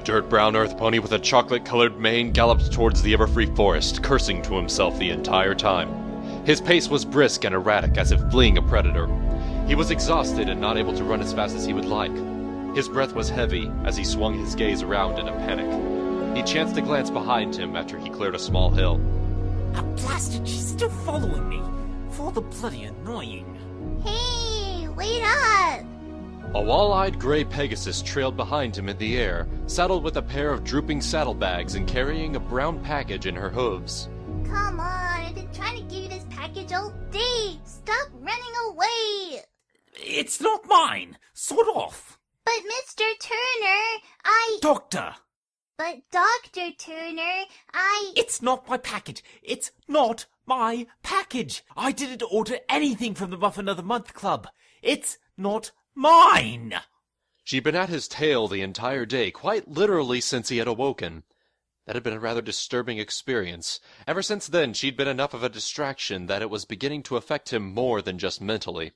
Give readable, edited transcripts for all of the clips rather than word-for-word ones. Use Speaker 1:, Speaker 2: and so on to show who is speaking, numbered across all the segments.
Speaker 1: dirt-brown earth pony with a chocolate-colored mane galloped towards the ever-free forest, cursing to himself the entire time. His pace was brisk and erratic, as if fleeing a predator. He was exhausted and not able to run as fast as he would like. His breath was heavy as he swung his gaze around in a panic. He chanced to glance behind him after he cleared a small hill.
Speaker 2: Blasted, she's still following me. For the bloody annoying.
Speaker 3: Hey, wait up!
Speaker 1: A wall-eyed gray Pegasus trailed behind him in the air, saddled with a pair of drooping saddlebags and carrying a brown package in her hooves.
Speaker 3: Come on, I've been trying to give you this package all day! Stop running away!
Speaker 2: It's not mine! Sort off!
Speaker 3: But Mr. Turner,
Speaker 2: Doctor!
Speaker 3: But Dr. Turner,
Speaker 2: It's not my package! It's not my package! I didn't order anything from the Muffin of the Month Club! It's not mine!
Speaker 1: She'd been at his tail the entire day, quite literally since he had awoken. That had been a rather disturbing experience. Ever since then, she'd been enough of a distraction that it was beginning to affect him more than just mentally.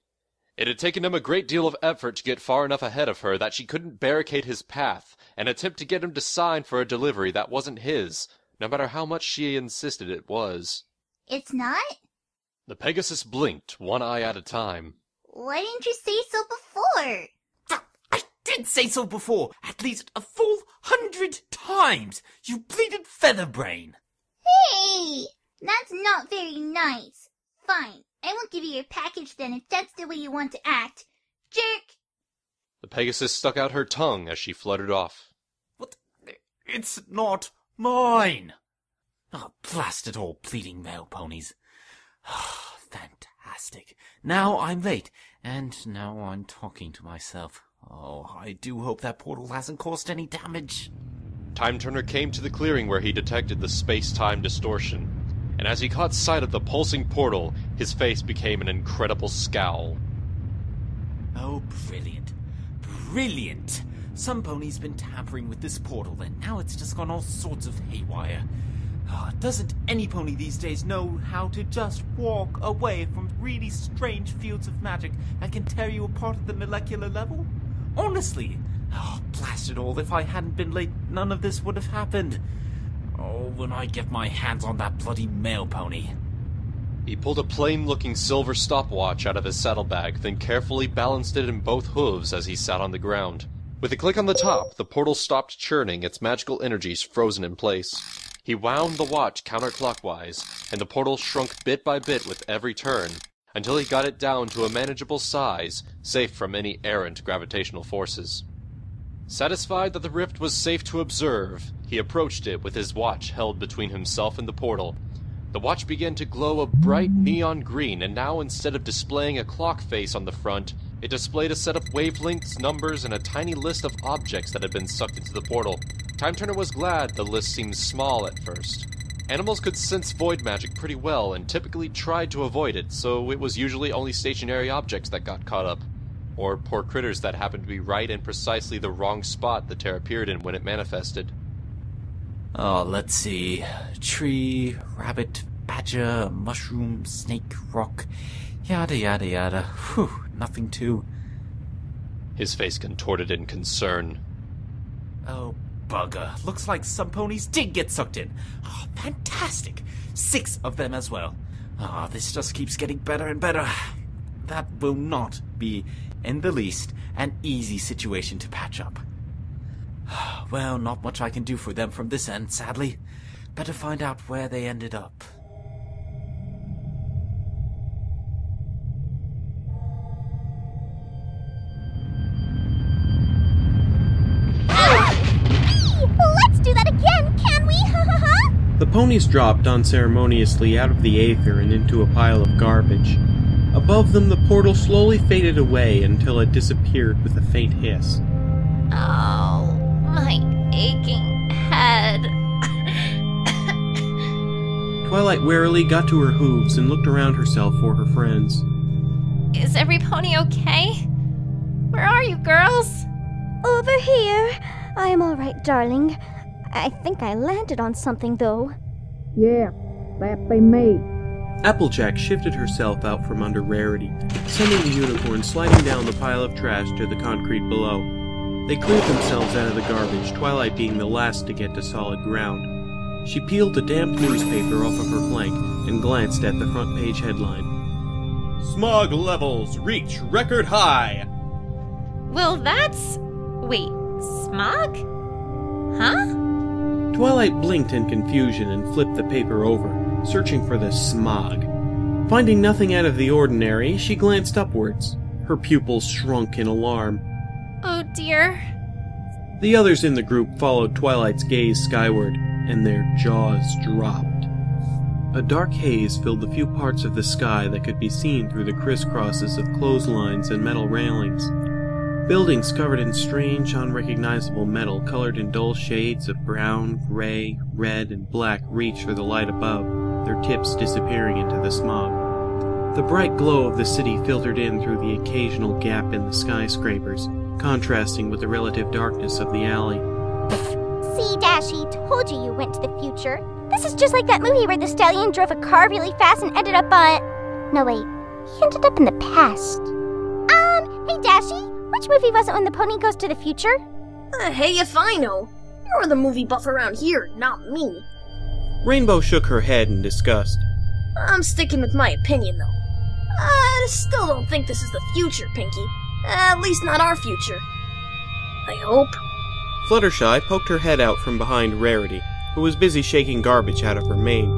Speaker 1: It had taken him a great deal of effort to get far enough ahead of her that she couldn't barricade his path and attempt to get him to sign for a delivery that wasn't his, no matter how much she insisted it was.
Speaker 3: It's not?
Speaker 1: The Pegasus blinked, one eye at a time.
Speaker 3: Why didn't you say so before?
Speaker 2: I did say so before, at least a full 100 times, you bleeding featherbrain!
Speaker 3: Hey! That's not very nice. Fine, I won't give you your package then if that's the way you want to act. Jerk!
Speaker 1: The Pegasus stuck out her tongue as she fluttered off.
Speaker 2: What? It's not mine! Blast it all, bleeding male ponies. Fantastic. Now I'm late, and now I'm talking to myself. Oh, I do hope that portal hasn't caused any damage.
Speaker 1: Time Turner came to the clearing where he detected the space-time distortion, and as he caught sight of the pulsing portal, his face became an incredible scowl.
Speaker 2: Oh, brilliant. Brilliant! Some pony's been tampering with this portal, and now it's just gone all sorts of haywire. Doesn't any pony these days know how to just walk away from really strange fields of magic that can tear you apart at the molecular level? Honestly, blast it all, if I hadn't been late, none of this would have happened. Oh, when I get my hands on that bloody male pony.
Speaker 1: He pulled a plain-looking silver stopwatch out of his saddlebag, then carefully balanced it in both hooves as he sat on the ground. With a click on the top, the portal stopped churning, its magical energies frozen in place. He wound the watch counterclockwise, and the portal shrunk bit by bit with every turn, until he got it down to a manageable size, safe from any errant gravitational forces. Satisfied that the rift was safe to observe, he approached it with his watch held between himself and the portal. The watch began to glow a bright neon green, and now instead of displaying a clock face on the front, it displayed a set of wavelengths, numbers, and a tiny list of objects that had been sucked into the portal. Time Turner was glad the list seemed small at first. Animals could sense void magic pretty well and typically tried to avoid it, so it was usually only stationary objects that got caught up, or poor critters that happened to be right in precisely the wrong spot the terror appeared in when it manifested.
Speaker 2: Oh, let's see. Tree, rabbit, badger, mushroom, snake, rock, yada yada yada. Whew, nothing too...
Speaker 1: His face contorted in concern.
Speaker 2: Oh, bugger. Looks like some ponies did get sucked in. Oh, fantastic. 6 of them as well. This just keeps getting better and better. That will not be, in the least, an easy situation to patch up. Well, not much I can do for them from this end, sadly. Better find out where they ended up.
Speaker 3: Let's do that again, can we?
Speaker 4: The ponies dropped unceremoniously out of the aether and into a pile of garbage. Above them, the portal slowly faded away until it disappeared with a faint hiss.
Speaker 3: Oh, my aching head.
Speaker 4: Twilight warily got to her hooves and looked around herself for her friends.
Speaker 5: Is every pony okay? Where are you, girls?
Speaker 6: Over here. I am all right, darling. I think I landed on something, though.
Speaker 7: Yeah, that they made.
Speaker 4: Applejack shifted herself out from under Rarity, sending the unicorn sliding down the pile of trash to the concrete below. They cleared themselves out of the garbage, Twilight being the last to get to solid ground. She peeled a damp newspaper off of her flank and glanced at the front page headline. Smog levels reach record high!
Speaker 5: Well, that's... Wait, smog? Huh?
Speaker 4: Twilight blinked in confusion and flipped the paper over, searching for the smog. Finding nothing out of the ordinary, she glanced upwards. Her pupils shrunk in alarm.
Speaker 5: Oh dear.
Speaker 4: The others in the group followed Twilight's gaze skyward, and their jaws dropped. A dark haze filled the few parts of the sky that could be seen through the crisscrosses of clotheslines and metal railings. Buildings covered in strange, unrecognizable metal colored in dull shades of brown, gray, red, and black reached for the light above, their tips disappearing into the smog. The bright glow of the city filtered in through the occasional gap in the skyscrapers, contrasting with the relative darkness of the alley.
Speaker 6: See, Dashy, told you went to the future. This is just like that movie where the stallion drove a car really fast and ended up on... No, wait. He ended up in the past. Hey, Dashy, which movie was it when the pony goes to the future?
Speaker 8: Hey, if I know. You're the movie buff around here, not me.
Speaker 4: Rainbow shook her head in disgust.
Speaker 8: I'm sticking with my opinion, though. I still don't think this is the future, Pinkie. At least not our future. I hope.
Speaker 4: Fluttershy poked her head out from behind Rarity, who was busy shaking garbage out of her mane.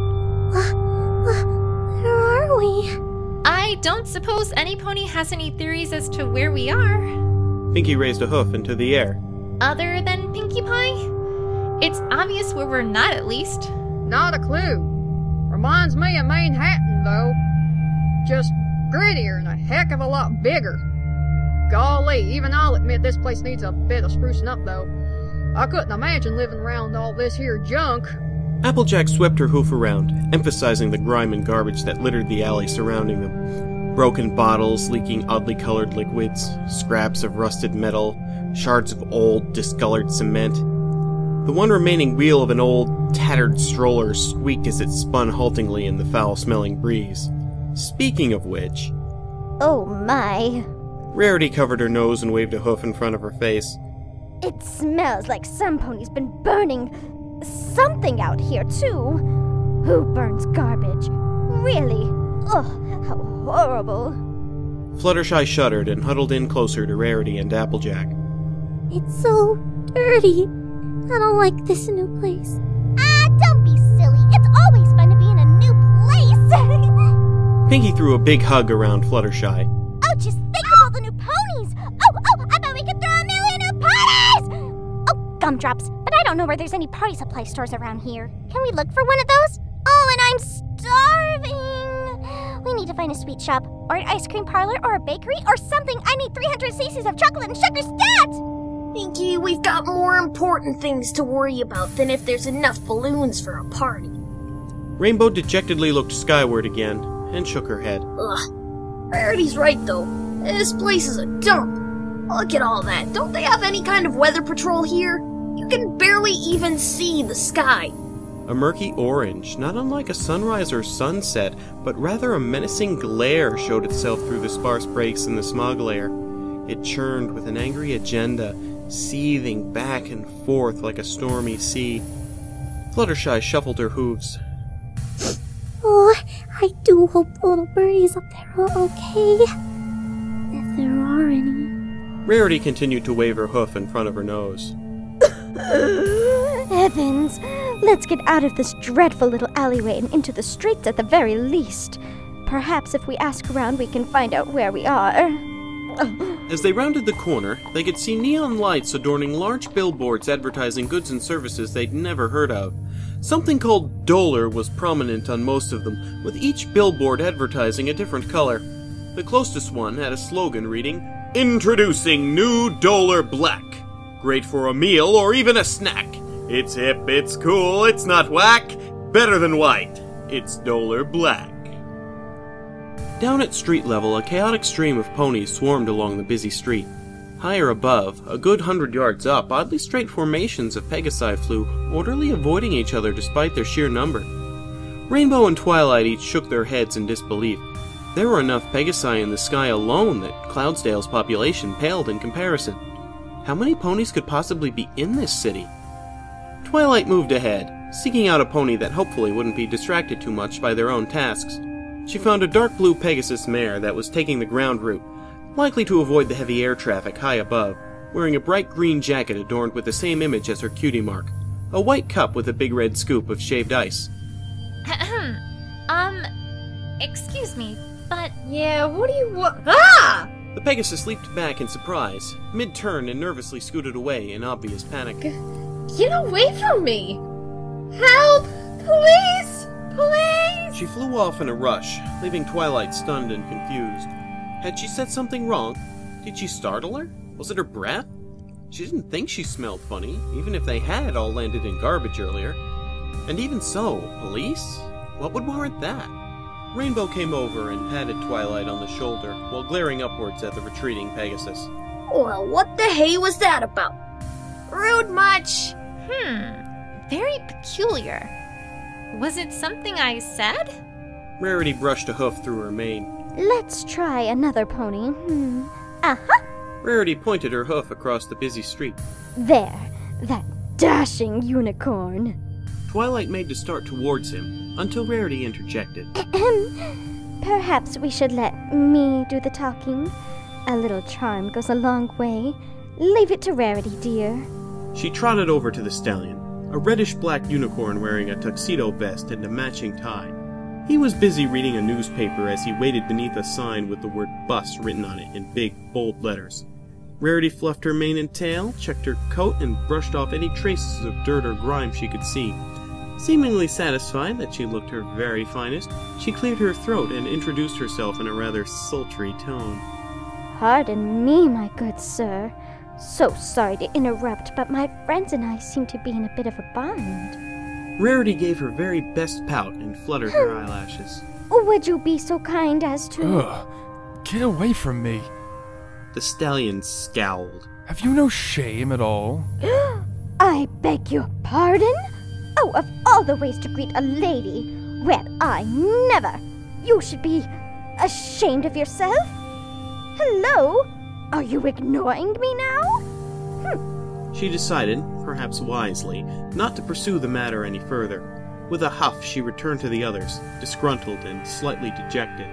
Speaker 6: Where are we?
Speaker 5: I don't suppose any pony has any theories as to where we are.
Speaker 4: Pinkie raised a hoof into the air.
Speaker 5: Other than Pinkie Pie? It's obvious where we're not, at least.
Speaker 7: Not a clue. Reminds me of Manhattan, though. Just grittier and a heck of a lot bigger. Golly, even I'll admit this place needs a bit of sprucing up, though. I couldn't imagine living around all this here junk.
Speaker 4: Applejack swept her hoof around, emphasizing the grime and garbage that littered the alley surrounding them. Broken bottles leaking oddly colored liquids, scraps of rusted metal, shards of old, discolored cement. The one remaining wheel of an old, tattered stroller squeaked as it spun haltingly in the foul-smelling breeze. Speaking of which...
Speaker 6: Oh my.
Speaker 4: Rarity covered her nose and waved a hoof in front of her face.
Speaker 6: It smells like some pony's been burning something out here, too. Who burns garbage? Really? Ugh, how horrible.
Speaker 4: Fluttershy shuddered and huddled in closer to Rarity and Applejack.
Speaker 6: It's so dirty. I don't like this new place. Don't be silly. It's always fun to be in a new place.
Speaker 4: Pinkie threw a big hug around Fluttershy.
Speaker 6: Oh, just think of all the new ponies. Oh, I bet we could throw a million new parties. Oh, gumdrops. But I don't know where there's any party supply stores around here. Can we look for one of those? Oh, and I'm starving. We need to find a sweet shop, or an ice cream parlor, or a bakery, or something. I need 300 cc's of chocolate and sugar stat.
Speaker 8: Pinkie, we've got more important things to worry about than if there's enough balloons for a party.
Speaker 4: Rainbow dejectedly looked skyward again and shook her head.
Speaker 8: Ugh. Rarity's right, though. This place is a dump. Look at all that. Don't they have any kind of weather patrol here? You can barely even see the sky.
Speaker 4: A murky orange, not unlike a sunrise or sunset, but rather a menacing glare showed itself through the sparse breaks in the smog layer. It churned with an angry agenda, seething back and forth like a stormy sea. Fluttershy shuffled her hooves.
Speaker 6: Oh, I do hope the little birdies up there are okay. If there are any.
Speaker 4: Rarity continued to wave her hoof in front of her nose.
Speaker 6: Heavens, let's get out of this dreadful little alleyway and into the streets at the very least. Perhaps if we ask around we can find out where we are.
Speaker 4: As they rounded the corner, they could see neon lights adorning large billboards advertising goods and services they'd never heard of. Something called Dollar was prominent on most of them, with each billboard advertising a different color. The closest one had a slogan reading, "Introducing new Dollar Black. Great for a meal or even a snack. It's hip, it's cool, it's not whack. Better than white. It's Dollar Black." Down at street level, a chaotic stream of ponies swarmed along the busy street. Higher above, a good 100 yards up, oddly straight formations of Pegasi flew, orderly avoiding each other despite their sheer number. Rainbow and Twilight each shook their heads in disbelief. There were enough Pegasi in the sky alone that Cloudsdale's population paled in comparison. How many ponies could possibly be in this city? Twilight moved ahead, seeking out a pony that hopefully wouldn't be distracted too much by their own tasks. She found a dark blue Pegasus mare that was taking the ground route, likely to avoid the heavy air traffic high above, wearing a bright green jacket adorned with the same image as her cutie mark, a white cup with a big red scoop of shaved ice.
Speaker 5: Excuse me, but...
Speaker 8: Yeah, what do you want? Ah!
Speaker 4: The Pegasus leaped back in surprise, mid-turn, and nervously scooted away in obvious panic.
Speaker 8: Get away from me! Help! Police! Police!
Speaker 4: She flew off in a rush, leaving Twilight stunned and confused. Had she said something wrong? Did she startle her? Was it her breath? She didn't think she smelled funny, even if they had all landed in garbage earlier. And even so, police? What would warrant that? Rainbow came over and patted Twilight on the shoulder while glaring upwards at the retreating Pegasus.
Speaker 8: Well, what the hey was that about? Rude much?
Speaker 5: Very peculiar. Was it something I said?
Speaker 4: Rarity brushed a hoof through her mane.
Speaker 6: Let's try another pony. Uh-huh.
Speaker 4: Rarity pointed her hoof across the busy street.
Speaker 6: There. That dashing unicorn.
Speaker 4: Twilight made to start towards him, until Rarity interjected.
Speaker 6: Perhaps we should let me do the talking. A little charm goes a long way. Leave it to Rarity, dear.
Speaker 4: She trotted over to the stallion, a reddish-black unicorn wearing a tuxedo vest and a matching tie. He was busy reading a newspaper as he waited beneath a sign with the word bus written on it in big, bold letters. Rarity fluffed her mane and tail, checked her coat, and brushed off any traces of dirt or grime she could see. Seemingly satisfied that she looked her very finest, she cleared her throat and introduced herself in a rather sultry tone.
Speaker 6: Pardon me, my good sir. So sorry to interrupt, but my friends and I seem to be in a bit of a bind.
Speaker 4: Rarity gave her very best pout and fluttered her eyelashes.
Speaker 6: Would you be so kind as to...
Speaker 9: Ugh, get away from me.
Speaker 4: The stallion scowled.
Speaker 9: Have you no shame at all?
Speaker 6: I beg your pardon? Oh, of all the ways to greet a lady, well, I never. You should be ashamed of yourself. Hello? Are you ignoring me now?
Speaker 4: She decided, perhaps wisely, not to pursue the matter any further. With a huff, she returned to the others, disgruntled and slightly dejected.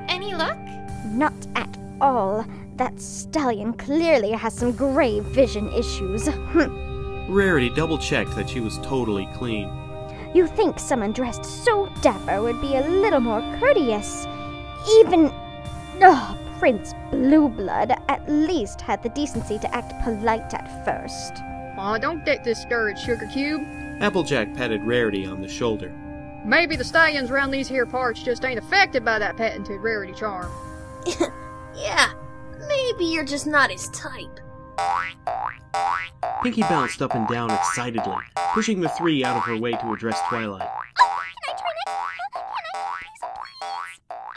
Speaker 5: Any luck?
Speaker 6: Not at all. That stallion clearly has some grave vision issues.
Speaker 4: Rarity double-checked that she was totally clean.
Speaker 6: You think someone dressed so dapper would be a little more courteous. Even... Prince Blueblood at least had the decency to act polite at first.
Speaker 7: Aw, don't get discouraged, Sugar Cube.
Speaker 4: Applejack patted Rarity on the shoulder.
Speaker 7: Maybe the stallions around these here parts just ain't affected by that patented Rarity charm.
Speaker 8: Yeah, maybe you're just not his type.
Speaker 4: Pinkie bounced up and down excitedly, pushing the three out of her way to address Twilight.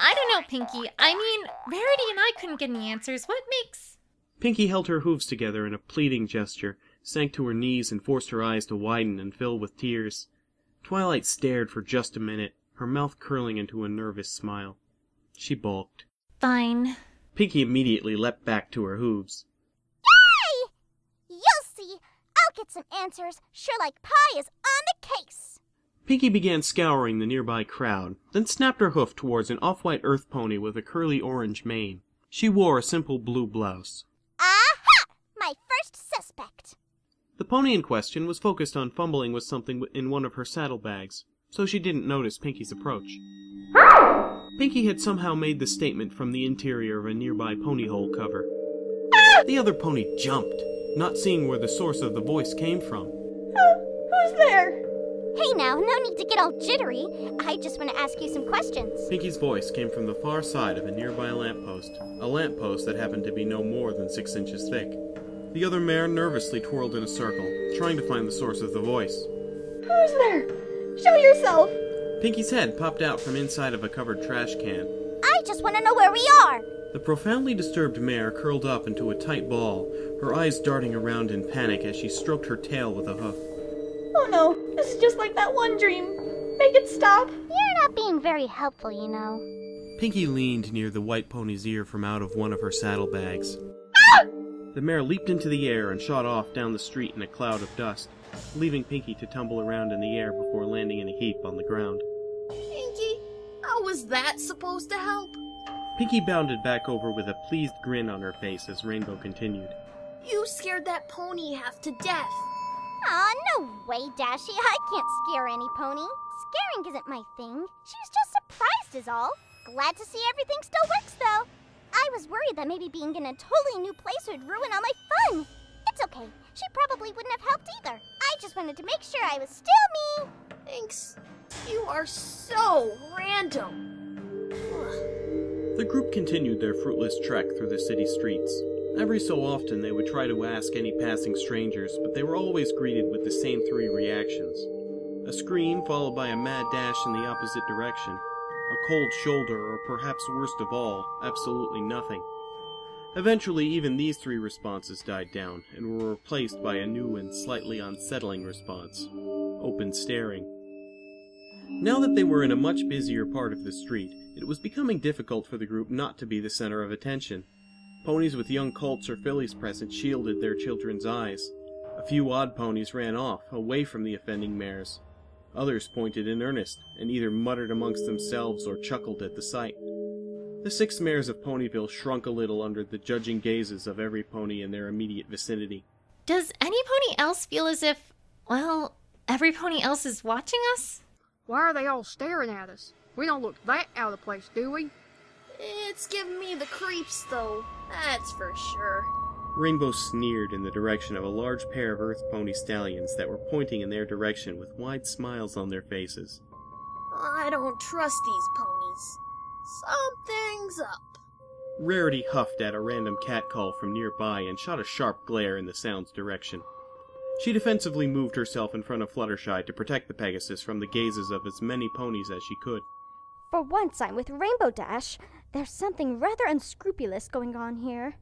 Speaker 5: I don't know, Pinkie. I mean, Rarity and I couldn't get any answers. What makes...
Speaker 4: Pinkie held her hooves together in a pleading gesture, sank to her knees and forced her eyes to widen and fill with tears. Twilight stared for just a minute, her mouth curling into a nervous smile. She balked.
Speaker 5: Fine.
Speaker 4: Pinkie immediately leapt back to her hooves.
Speaker 6: Yay! You'll see. I'll get some answers. Sure like pie is on the case.
Speaker 4: Pinkie began scouring the nearby crowd, then snapped her hoof towards an off-white earth pony with a curly orange mane. She wore a simple blue blouse.
Speaker 6: Aha! My first suspect.
Speaker 4: The pony in question was focused on fumbling with something in one of her saddlebags, so she didn't notice Pinkie's approach. Pinkie had somehow made the statement from the interior of a nearby pony hole cover. The other pony jumped, not seeing where the source of the voice came from.
Speaker 6: Who's there? Hey now, no need to get all jittery. I just want to ask you some questions.
Speaker 4: Pinkie's voice came from the far side of a nearby lamppost, a lamppost that happened to be no more than 6 inches thick. The other mare nervously twirled in a circle, trying to find the source of the voice.
Speaker 6: Who's there? Show yourself.
Speaker 4: Pinkie's head popped out from inside of a covered trash can.
Speaker 6: I just want to know where we are.
Speaker 4: The profoundly disturbed mare curled up into a tight ball, her eyes darting around in panic as she stroked her tail with a hoof.
Speaker 10: Oh no, this is just like that one dream. Make it stop.
Speaker 6: You're not being very helpful, you know.
Speaker 4: Pinkie leaned near the white pony's ear from out of one of her saddlebags. The mare leaped into the air and shot off down the street in a cloud of dust, leaving Pinkie to tumble around in the air before landing in a heap on the ground.
Speaker 8: Pinkie, how was that supposed to help?
Speaker 4: Pinkie bounded back over with a pleased grin on her face as Rainbow continued.
Speaker 8: You scared that pony half to death.
Speaker 6: Aw, no way, Dashie. I can't scare any pony. Scaring isn't my thing. She was just surprised is all. Glad to see everything still works, though. I was worried that maybe being in a totally new place would ruin all my fun. It's okay. She probably wouldn't have helped either. I just wanted to make sure I was still me.
Speaker 8: Thanks. You are so random.
Speaker 4: The group continued their fruitless trek through the city streets. Every so often they would try to ask any passing strangers, but they were always greeted with the same three reactions. A scream followed by a mad dash in the opposite direction, a cold shoulder, or perhaps worst of all, absolutely nothing. Eventually even these three responses died down, and were replaced by a new and slightly unsettling response: open staring. Now that they were in a much busier part of the street, it was becoming difficult for the group not to be the center of attention. Ponies with young colts or fillies present shielded their children's eyes. A few odd ponies ran off, away from the offending mares. Others pointed in earnest, and either muttered amongst themselves or chuckled at the sight. The 6 mares of Ponyville shrunk a little under the judging gazes of every pony in their immediate vicinity.
Speaker 5: Does any pony else feel as if, well, every pony else is watching us?
Speaker 7: Why are they all staring at us? We don't look that out of place, do we?
Speaker 8: It's giving me the creeps, though. That's for sure.
Speaker 4: Rainbow sneered in the direction of a large pair of Earth Pony stallions that were pointing in their direction with wide smiles on their faces.
Speaker 8: I don't trust these ponies. Something's up.
Speaker 4: Rarity huffed at a random cat call from nearby and shot a sharp glare in the sound's direction. She defensively moved herself in front of Fluttershy to protect the Pegasus from the gazes of as many ponies as she could.
Speaker 6: For once I'm with Rainbow Dash. There's something rather unscrupulous going on here.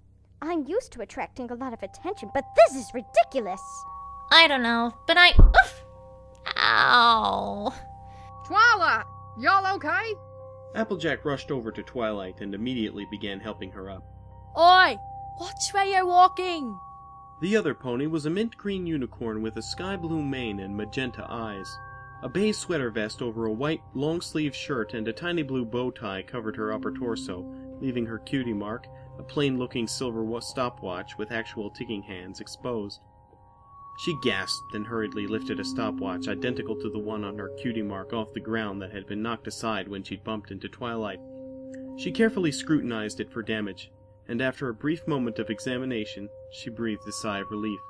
Speaker 6: I'm used to attracting a lot of attention, but this is ridiculous.
Speaker 5: I don't know, but Oof! Ow!
Speaker 7: Twilight! Y'all okay?
Speaker 4: Applejack rushed over to Twilight and immediately began helping her up.
Speaker 10: Oi! Watch where you're walking!
Speaker 4: The other pony was a mint green unicorn with a sky blue mane and magenta eyes. A beige sweater vest over a white, long-sleeved shirt and a tiny blue bow tie covered her upper torso, leaving her cutie mark, a plain-looking silver stopwatch with actual ticking hands, exposed. She gasped and hurriedly lifted a stopwatch identical to the one on her cutie mark off the ground that had been knocked aside when she'd bumped into Twilight. She carefully scrutinized it for damage, and after a brief moment of examination, she breathed a sigh of relief.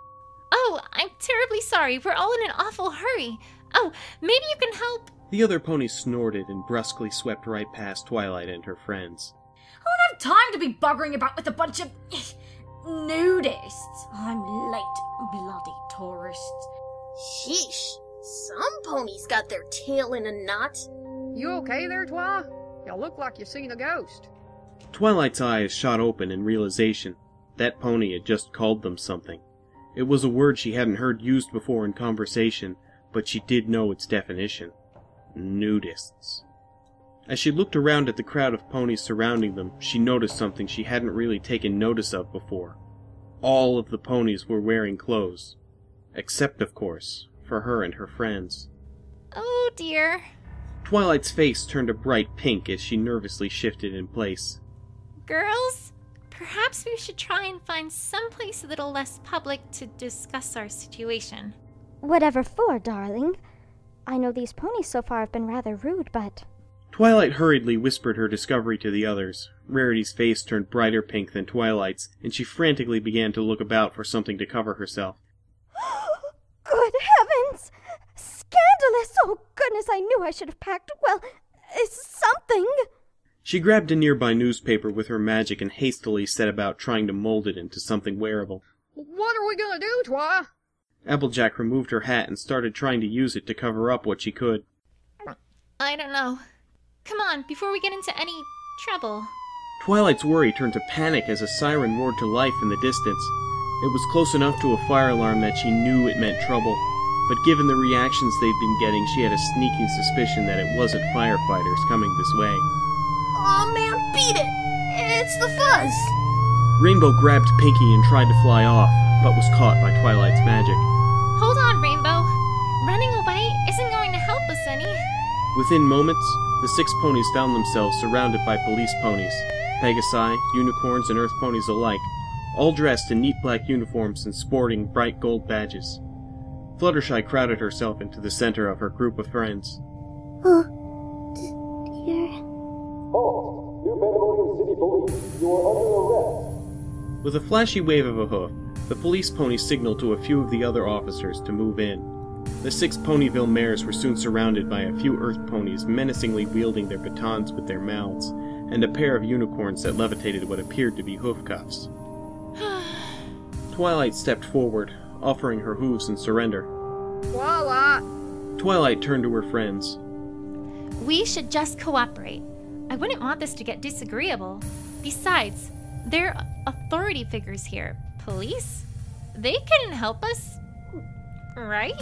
Speaker 5: Oh, I'm terribly sorry. We're all in an awful hurry. Oh, maybe you can help.
Speaker 4: The other pony snorted and brusquely swept right past Twilight and her friends.
Speaker 10: I don't have time to be buggering about with a bunch of nudists. I'm late, bloody tourists.
Speaker 8: Sheesh. Some ponies got their tail in a knot.
Speaker 7: You okay there, Twi? You look like you seen a ghost.
Speaker 4: Twilight's eyes shot open in realization. That pony had just called them something. It was a word she hadn't heard used before in conversation, but she did know its definition. Nudists. As she looked around at the crowd of ponies surrounding them, she noticed something she hadn't really taken notice of before. All of the ponies were wearing clothes. Except, of course, for her and her friends.
Speaker 5: Oh dear.
Speaker 4: Twilight's face turned a bright pink as she nervously shifted in place.
Speaker 5: Girls, perhaps we should try and find some place a little less public to discuss our situation.
Speaker 6: Whatever for, darling. I know these ponies so far have been rather rude, but...
Speaker 4: Twilight hurriedly whispered her discovery to the others. Rarity's face turned brighter pink than Twilight's, and she frantically began to look about for something to cover herself.
Speaker 6: Good heavens! Scandalous! Oh, goodness, I knew I should have packed, well, something.
Speaker 4: She grabbed a nearby newspaper with her magic and hastily set about trying to mold it into something wearable.
Speaker 7: What are we gonna do, Twi?
Speaker 4: Applejack removed her hat and started trying to use it to cover up what she could.
Speaker 5: I don't know. Come on, before we get into any trouble.
Speaker 4: Twilight's worry turned to panic as a siren roared to life in the distance. It was close enough to a fire alarm that she knew it meant trouble, but given the reactions they'd been getting, she had a sneaking suspicion that it wasn't firefighters coming this way.
Speaker 8: Aw, man, beat it! It's the fuzz!
Speaker 4: Rainbow grabbed Pinkie and tried to fly off, but was caught by Twilight's magic.
Speaker 5: Hold on, Rainbow. Running away isn't going to help us any.
Speaker 4: Within moments, the 6 ponies found themselves surrounded by police ponies, Pegasi, unicorns, and earth ponies alike, all dressed in neat black uniforms and sporting bright gold badges. Fluttershy crowded herself into the center of her group of friends.
Speaker 6: Oh, dear.
Speaker 11: Halt! New Pandemonium City Police, you are under arrest!
Speaker 4: With a flashy wave of a hoof, the police pony signaled to a few of the other officers to move in. The 6 Ponyville mares were soon surrounded by a few earth ponies menacingly wielding their batons with their mouths, and a pair of unicorns that levitated what appeared to be hoof cuffs. Twilight stepped forward, offering her hooves in surrender.
Speaker 7: Twilight!
Speaker 4: Twilight turned to her friends.
Speaker 5: We should just cooperate. I wouldn't want this to get disagreeable. Besides, they're authority figures here. Police? They couldn't help us, right?